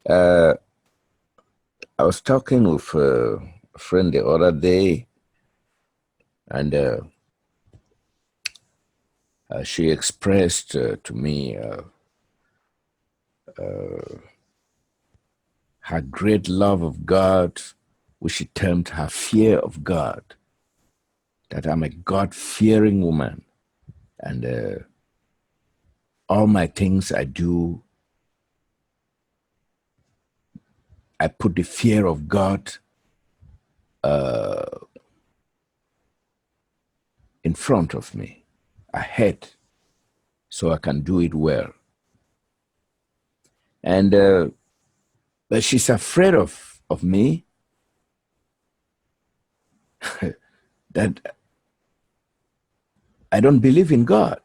Uh, I was talking with a friend the other day, and she expressed to me her great love of God, which she termed her fear of God, that I'm a God-fearing woman, and all my things I do, I put the fear of God in front of me, ahead, so I can do it well. And but she's afraid of me, that I don't believe in God.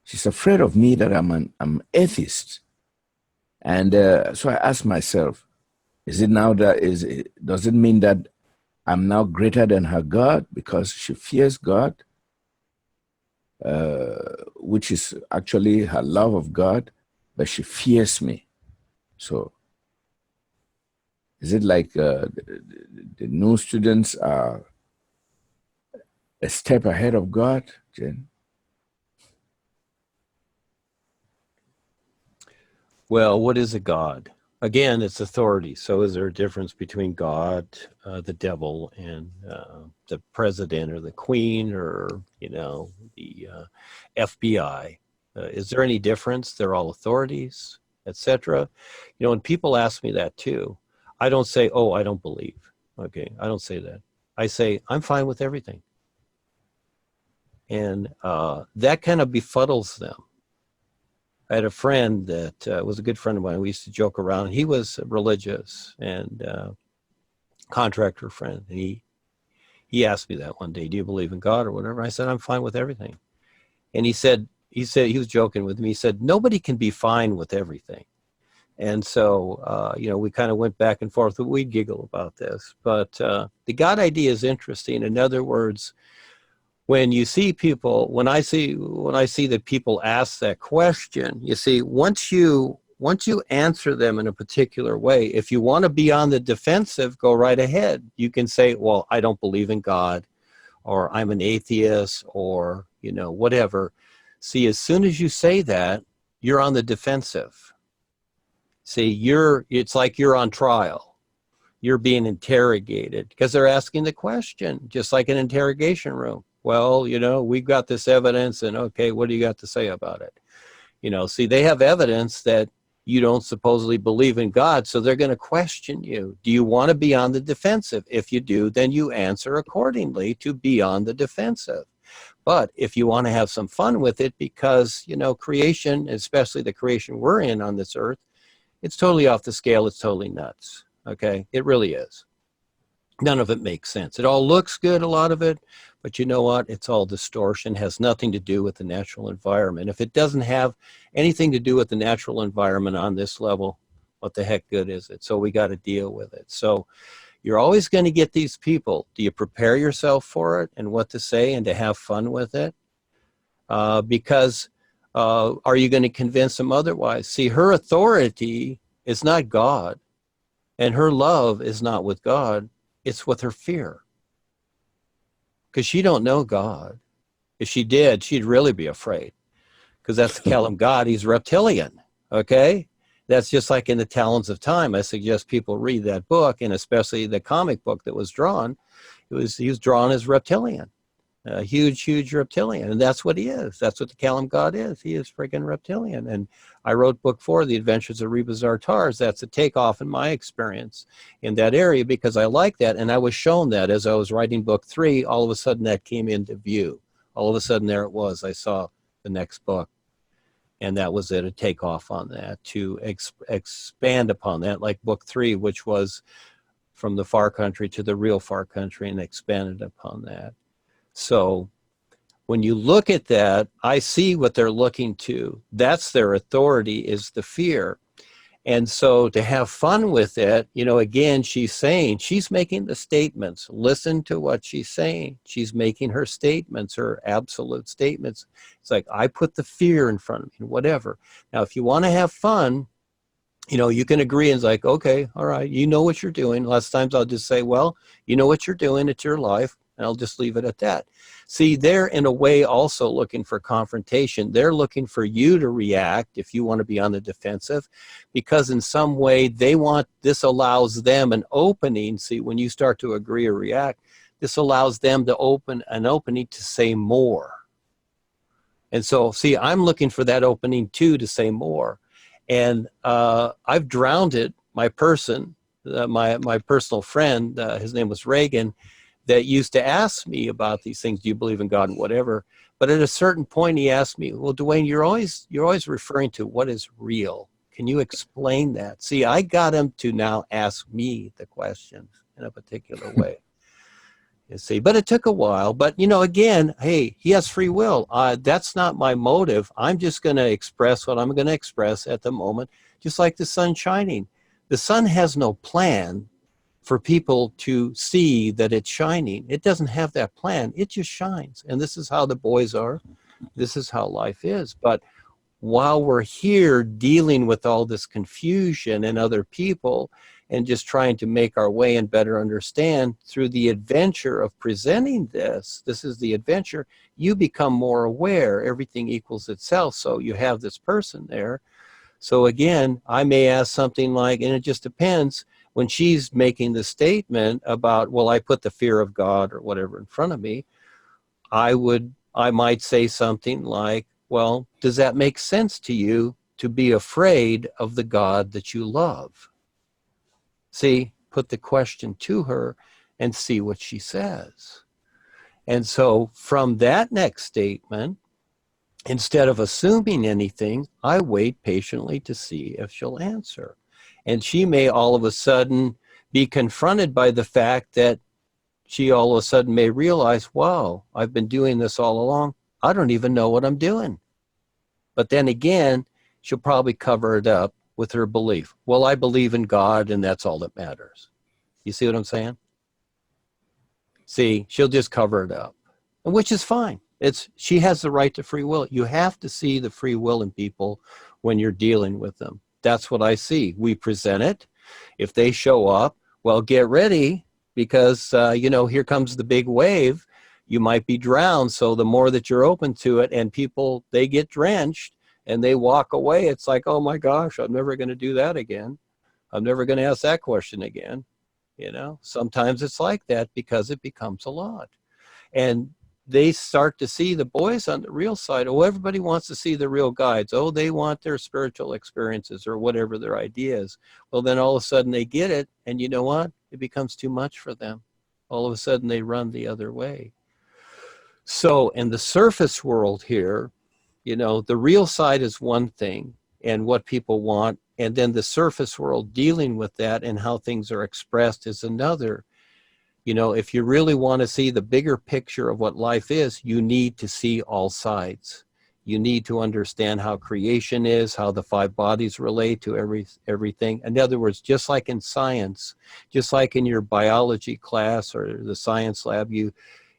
She's afraid of me that I'm atheist. And so I asked myself, does it mean that I'm now greater than her God because she fears God, which is actually her love of God, but she fears me? So is it like the new students are a step ahead of God, Jen? Well, what is a God? Again, it's authority. So is there a difference between God, the devil, and the president or the queen or, the FBI? Is there any difference? They're all authorities, etc. And people ask me that too. I don't say, oh, I don't believe. Okay, I don't say that. I say, I'm fine with everything. And that kind of befuddles them. I had a friend that was a good friend of mine. We used to joke around. He was religious and contractor friend. And he asked me that one day, do you believe in God or whatever? I said, I'm fine with everything. And he was joking with me. He said, nobody can be fine with everything. And so, we kind of went back and forth. We giggle about this. But the God idea is interesting. In other words, when you see people, when I see that people ask that question, you see, once you answer them in a particular way, if you want to be on the defensive, go right ahead. You can say, well, I don't believe in God, or I'm an atheist, or whatever. See, as soon as you say that, you're on the defensive. See, it's like you're on trial. You're being interrogated because they're asking the question, just like an interrogation room. Well, we've got this evidence, and okay, what do you got to say about it? See, they have evidence that you don't supposedly believe in God, so they're going to question you. Do you want to be on the defensive? If you do, then you answer accordingly to be on the defensive. But if you want to have some fun with it, because, creation, especially the creation we're in on this earth, it's totally off the scale. It's totally nuts. Okay? It really is. None of it makes sense. It all looks good, a lot of it, but you know what? It's all distortion, has nothing to do with the natural environment. If it doesn't have anything to do with the natural environment on this level, what the heck good is it? So we got to deal with it. So you're always going to get these people. Do you prepare yourself for it and what to say and to have fun with it? Because are you going to convince them otherwise? See, her authority is not God, and her love is not with God. It's with her fear, because she don't know God. If she did, she'd really be afraid, because that's the Kalam God. He's reptilian. Okay, that's just like in the Talons of Time. I suggest people read that book, and especially the comic book that was drawn. He was drawn as reptilian, a huge reptilian, and that's what he is. That's what the Kalam God is. He is freaking reptilian. And I wrote book 4, The Adventures of Reba Zartars. That's a takeoff in my experience in that area, because I like that, and I was shown that as I was writing book 3. All of a sudden that came into view. All of a sudden there it was. I saw the next book, and that was it, a takeoff on that, to expand upon that, like book 3, which was from the far country to the real far country, and expanded upon that. So when you look at that, I see what they're looking to. That's their authority, is the fear. And so to have fun with it, again, she's making the statements. Listen to what she's saying. She's making her statements, her absolute statements. It's like, I put the fear in front of me, whatever. Now, if you want to have fun, you can agree and it's like, okay, all right, you know what you're doing. Lots of times I'll just say, well, you know what you're doing. It's your life. And I'll just leave it at that. See, they're in a way also looking for confrontation. They're looking for you to react if you want to be on the defensive, because in some way this allows them an opening. See, when you start to agree or react, this allows them to open an opening to say more. And so, see, I'm looking for that opening too, to say more. And I've drowned it. My personal friend, his name was Reagan, that used to ask me about these things. Do you believe in God and whatever? But at a certain point, he asked me, well, Duane, you're always referring to what is real. Can you explain that? See, I got him to now ask me the questions in a particular way. You see, but it took a while. But, again, hey, he has free will. That's not my motive. I'm just going to express what I'm going to express at the moment, just like the sun shining. The sun has no plan for people to see that it's shining. It doesn't have that plan. It just shines. And this is how the boys are. This is how life is. But while we're here dealing with all this confusion and other people and just trying to make our way and better understand through the adventure of presenting this is the adventure, you become more aware. Everything equals itself. So you have this person there. So again, I may ask something like, and it just depends, when she's making the statement about, well, I put the fear of God or whatever in front of me, I might say something like, well, does that make sense to you to be afraid of the God that you love? See, put the question to her and see what she says. And so from that next statement, instead of assuming anything, I wait patiently to see if she'll answer. And she may all of a sudden be confronted by the fact that she all of a sudden may realize, wow, I've been doing this all along. I don't even know what I'm doing. But then again, she'll probably cover it up with her belief. Well, I believe in God and that's all that matters. You see what I'm saying? See, she'll just cover it up, which is fine. She has the right to free will. You have to see the free will in people when you're dealing with them. That's what I see. We present it. If they show up, well, get ready, because, here comes the big wave. You might be drowned. So the more that you're open to it, and people, they get drenched and they walk away. It's like, oh my gosh, I'm never going to do that again. I'm never going to ask that question again. Sometimes it's like that because it becomes a lot. And they start to see the boys on the real side. Oh, everybody wants to see the real guides. Oh, they want their spiritual experiences or whatever their idea is. Well, then all of a sudden they get it. And you know what? It becomes too much for them. All of a sudden they run the other way. So in the surface world here, the real side is one thing and what people want. And then the surface world dealing with that and how things are expressed is another. If you really want to see the bigger picture of what life is, you need to see all sides. You need to understand how creation is, how the five bodies relate to everything. In other words, just like in science, just like in your biology class or the science lab,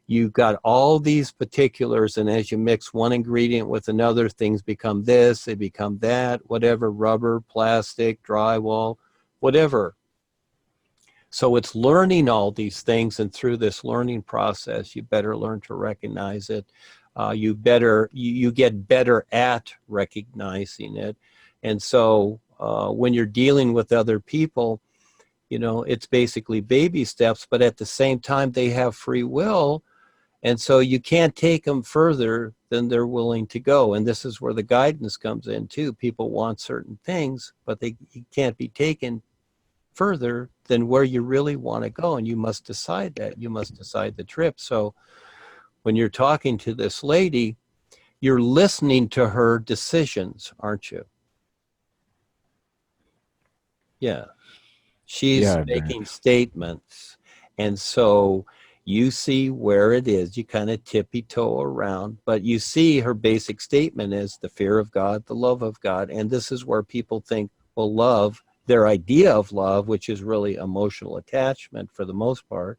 you've got all these particulars, and as you mix one ingredient with another, things become this, they become that, whatever, rubber, plastic, drywall, whatever. So it's learning all these things, and through this learning process, you better learn to recognize it. You get better at recognizing it. And so when you're dealing with other people, it's basically baby steps, but at the same time, they have free will. And so you can't take them further than they're willing to go. And this is where the guidance comes in too. People want certain things, but they can't be taken further than where you really want to go. And you must decide that. You must decide the trip. So when you're talking to this lady, you're listening to her decisions, aren't you? Yeah. She's Yeah, making statements. And so you see where it is. You kind of tippy-toe around, but you see her basic statement is the fear of God, the love of God. And this is where people think, Well, love, their idea of love, which is really emotional attachment for the most part,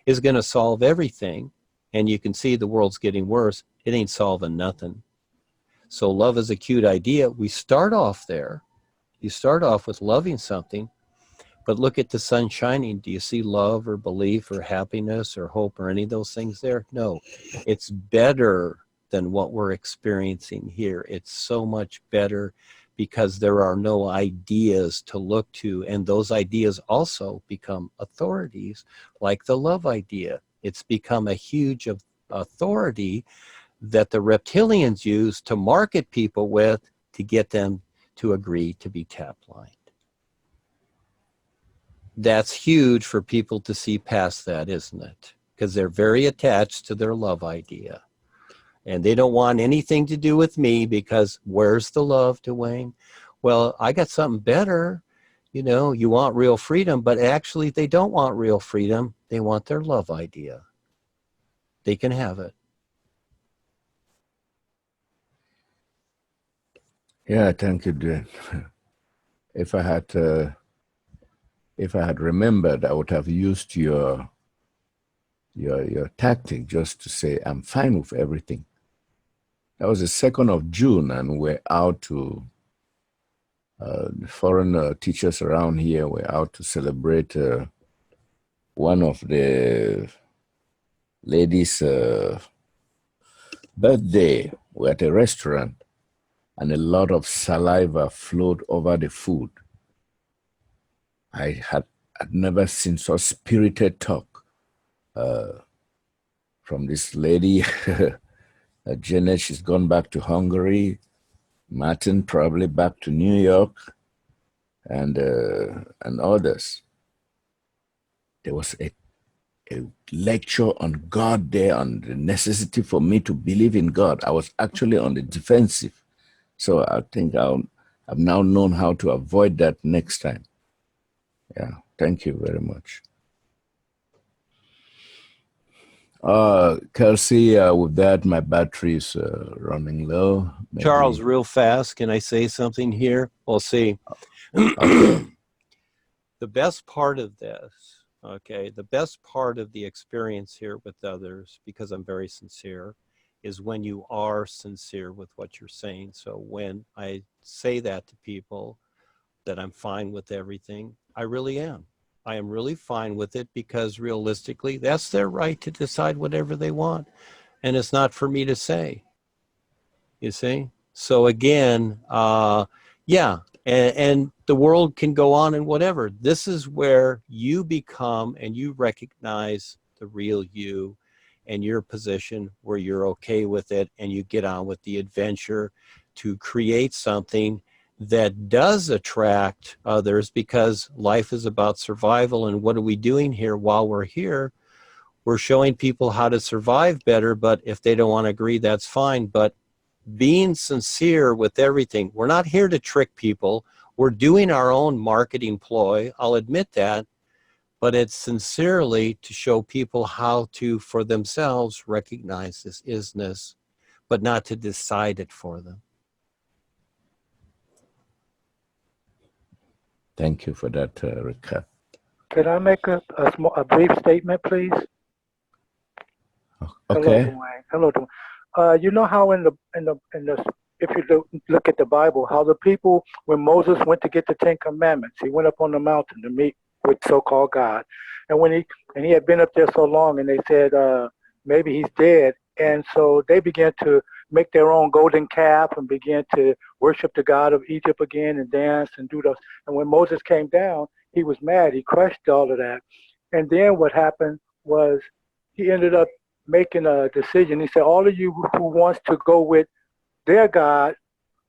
is going to solve everything. And you can see the world's getting worse. It ain't solving nothing. So love is a cute idea. We start off there. You start off with loving something, but look at the sun shining. Do you see love or belief or happiness or hope or any of those things there? No. It's better than what we're experiencing here. It's so much better because there are no ideas to look to. And those ideas also become authorities, like the love idea. It's become a huge authority that the reptilians use to market people with to get them to agree to be tap blind. That's huge for people to see past that, isn't it? Because they're very attached to their love idea. And they don't want anything to do with me because where's the love, Duane? Well, I got something better. You know, you want real freedom, but actually they don't want real freedom. They want their love idea. They can have it. Yeah, thank you, Duane. If I had remembered, I would have used your tactic just to say I'm fine with everything. That was the 2nd of June, and we're out to the foreign teachers around here. We're out to celebrate one of the ladies' birthday. We're at a restaurant, and a lot of saliva flowed over the food. I'd never seen such spirited talk from this lady. Janet, she's gone back to Hungary. Martin probably back to New York, and others. There was a lecture on God there, on the necessity for me to believe in God. I was actually on the defensive. So I think I've now known how to avoid that next time. Yeah, thank you very much. Kelsey, with that, my battery is running low. Maybe. Charles, real fast, can I say something here? We'll see. Okay. The best part of this, okay, the best part of the experience here with others, because I'm very sincere, is when you are sincere with what you're saying. So when I say that to people, that I'm fine with everything, I really am. I am really fine with it because realistically, that's their right to decide whatever they want. And it's not for me to say, you see? So again, yeah, and the world can go on and whatever. This is where you become and you recognize the real you and your position where you're okay with it and you get on with the adventure to create something that does attract others, because life is about survival. And what are we doing here while we're here? We're showing people how to survive better, but if they don't want to agree, that's fine. But being sincere with everything, we're not here to trick people. We're doing our own marketing ploy, I'll admit that, but it's sincerely to show people how to, for themselves, recognize this isness, but not to decide it for them. Thank you for that recap. Can I make a brief statement, please? Okay. Hello, Duane. Hello, Duane. You know how in the if you look at the Bible, how the people, when Moses went to get the Ten Commandments, he went up on the mountain to meet with so-called God, and he had been up there so long, and they said maybe he's dead, and so they began to make their own golden calf and began to worship the God of Egypt again and dance and do those. And when Moses came down, he was mad. He crushed all of that, and then what happened was he ended up making a decision. He said, all of you who wants to go with their God,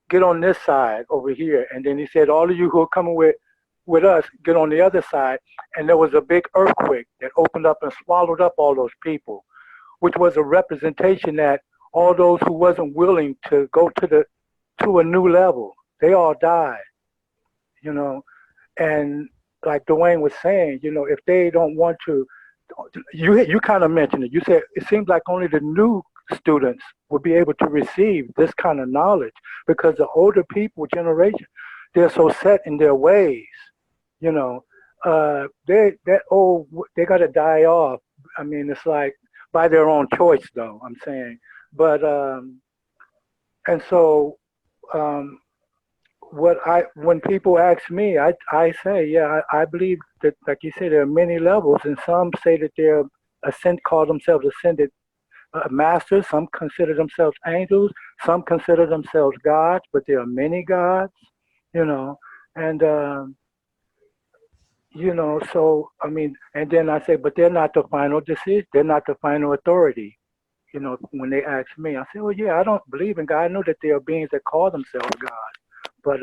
get on this side over here. And then he said, all of you who are coming with us, get on the other side. And there was a big earthquake that opened up and swallowed up all those people, which was a representation that all those who wasn't willing to go to a new level, they all died, you know. And like Duane was saying, you know, if they don't want to, you kind of mentioned it. You said it seems like only the new students will be able to receive this kind of knowledge, because the older people generation, they're so set in their ways, you know. They got to die off. I mean, it's like by their own choice, though. I'm saying, but and so um, when people ask me, I say, yeah, I believe that, like you say, there are many levels, and some say that they're call themselves ascended masters. Some consider themselves angels. Some consider themselves gods, but there are many gods, you know, and so I mean, and then I say, but they're not the final decision. They're not the final authority. You know, when they ask me, I say, well, yeah, I don't believe in God. I know that there are beings that call themselves God, but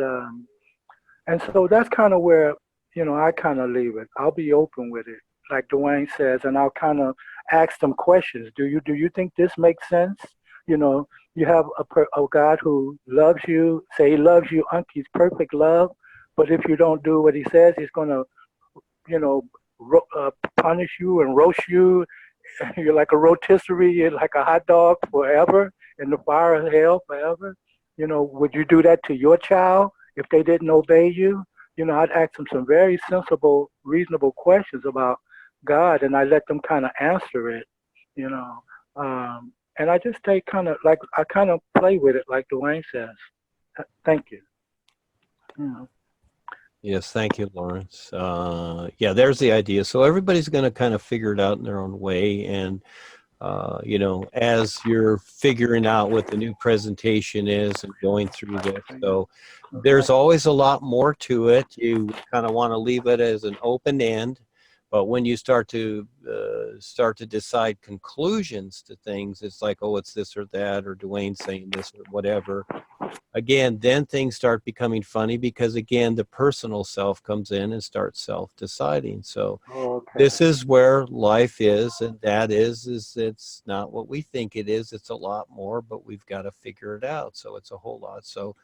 and so that's kind of where, I kind of leave it. I'll be open with it, like Duane says, and I'll kind of ask them questions. Do you think this makes sense? You know, you have a God who loves you. Say He loves you, He's perfect love. But if you don't do what He says, He's gonna, you know, punish you and roast you. You're like a rotisserie. You're like a hot dog forever in the fire of hell forever. Would you do that to your child if they didn't obey you? I'd ask them some very sensible, reasonable questions about God, and I let them kind of answer it. You know, and I just take kind of like I kind of play with it, like Duane says. Thank you. Yes, thank you, Lawrence. Yeah, there's the idea. So everybody's going to kind of figure it out in their own way. And, as you're figuring out what the new presentation is and going through this, so there's always a lot more to it. You kind of want to leave it as an open end. But when you start to decide conclusions to things, it's like, oh, it's this or that, or Duane saying this or whatever. Again, then things start becoming funny because, again, the personal self comes in and starts self-deciding. So this is where life is, and that is it's not what we think it is. It's a lot more, but we've got to figure it out. So it's a whole lot. So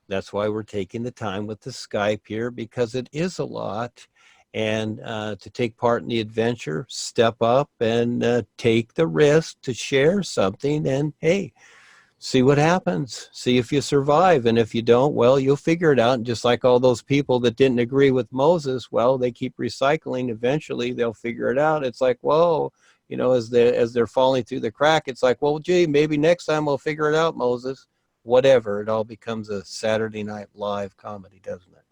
that's why we're taking the time with the Skype here, because it is a lot. And to take part in the adventure, step up and take the risk to share something. And hey, see what happens. See if you survive. And if you don't, well, you'll figure it out. And just like all those people that didn't agree with Moses, well, they keep recycling. Eventually, they'll figure it out. It's like, whoa, as they're falling through the crack, it's like, well, gee, maybe next time we'll figure it out, Moses. Whatever. It all becomes a Saturday Night Live comedy, doesn't it?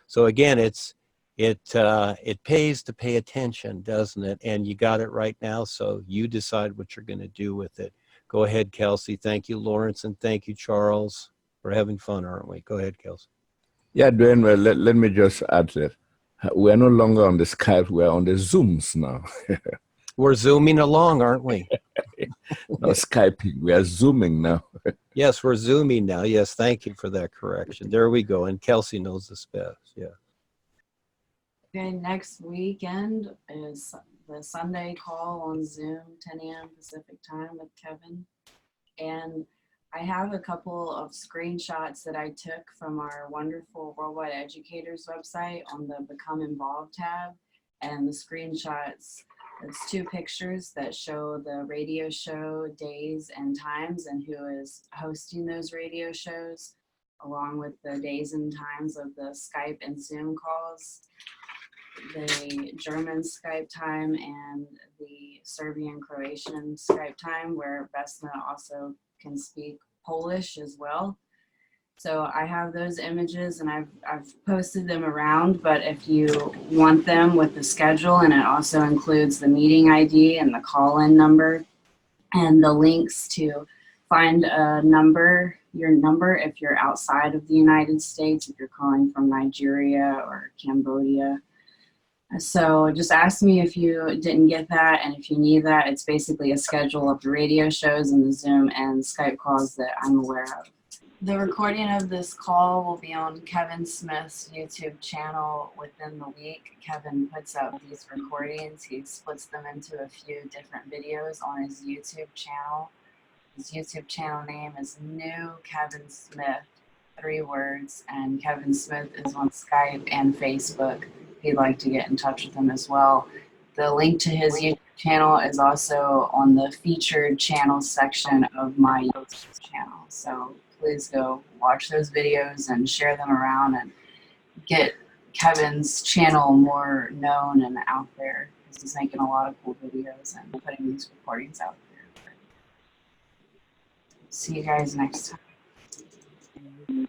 So again, it pays to pay attention, doesn't it? And you got it right now. So you decide what you're going to do with it. Go ahead, Kelsey. Thank you, Lawrence, and thank you, Charles. We're having fun, aren't we? Go ahead, Kelsey. Yeah, Duane, well, let me just add that we're no longer on the Skype, we're on the Zooms now. We're zooming along, aren't we? No Skyping, we are Zooming now. Yes, we're zooming now. Yes, thank you for that correction. There we go. And Kelsey knows this best. Yeah. Okay, next weekend is the Sunday call on Zoom, 10 a.m. Pacific time with Kevin. And I have a couple of screenshots that I took from our wonderful Worldwide Educators website on the Become Involved tab. And the screenshots, it's 2 pictures that show the radio show days and times and who is hosting those radio shows, along with the days and times of the Skype and Zoom calls, the German Skype time and the Serbian Croatian Skype time, where Vesna also can speak Polish as well. So I have those images and I've posted them around, but if you want them with the schedule, and it also includes the meeting ID and the call-in number and the links to find a number, your number if you're outside of the United States, if you're calling from Nigeria or Cambodia. So just ask me if you didn't get that, and if you need that. It's basically a schedule of the radio shows and the Zoom and Skype calls that I'm aware of. The recording of this call will be on Kevin Smith's YouTube channel within the week. Kevin puts out these recordings. He splits them into a few different videos on his YouTube channel. His YouTube channel name is New Kevin Smith, 3 words, and Kevin Smith is on Skype and Facebook. If you'd like to get in touch with him as well. The link to his YouTube channel is also on the featured channel section of my YouTube channel. So please go watch those videos and share them around and get Kevin's channel more known and out there, because he's making a lot of cool videos and putting these recordings out there. See you guys next time.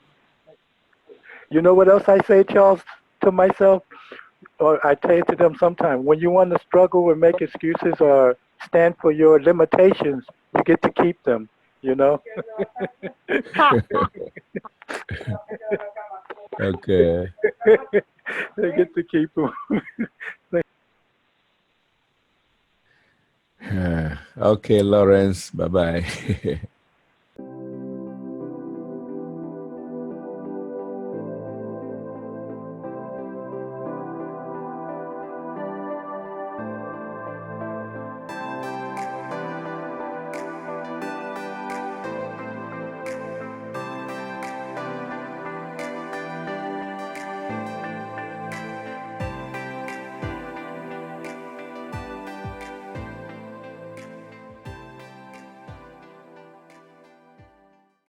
You know what else I say, Charles, to myself? Or I say it to them sometimes. When you want to struggle and make excuses or stand for your limitations, you get to keep them, you know? Okay. They get to keep them. Okay, Lawrence. Bye-bye.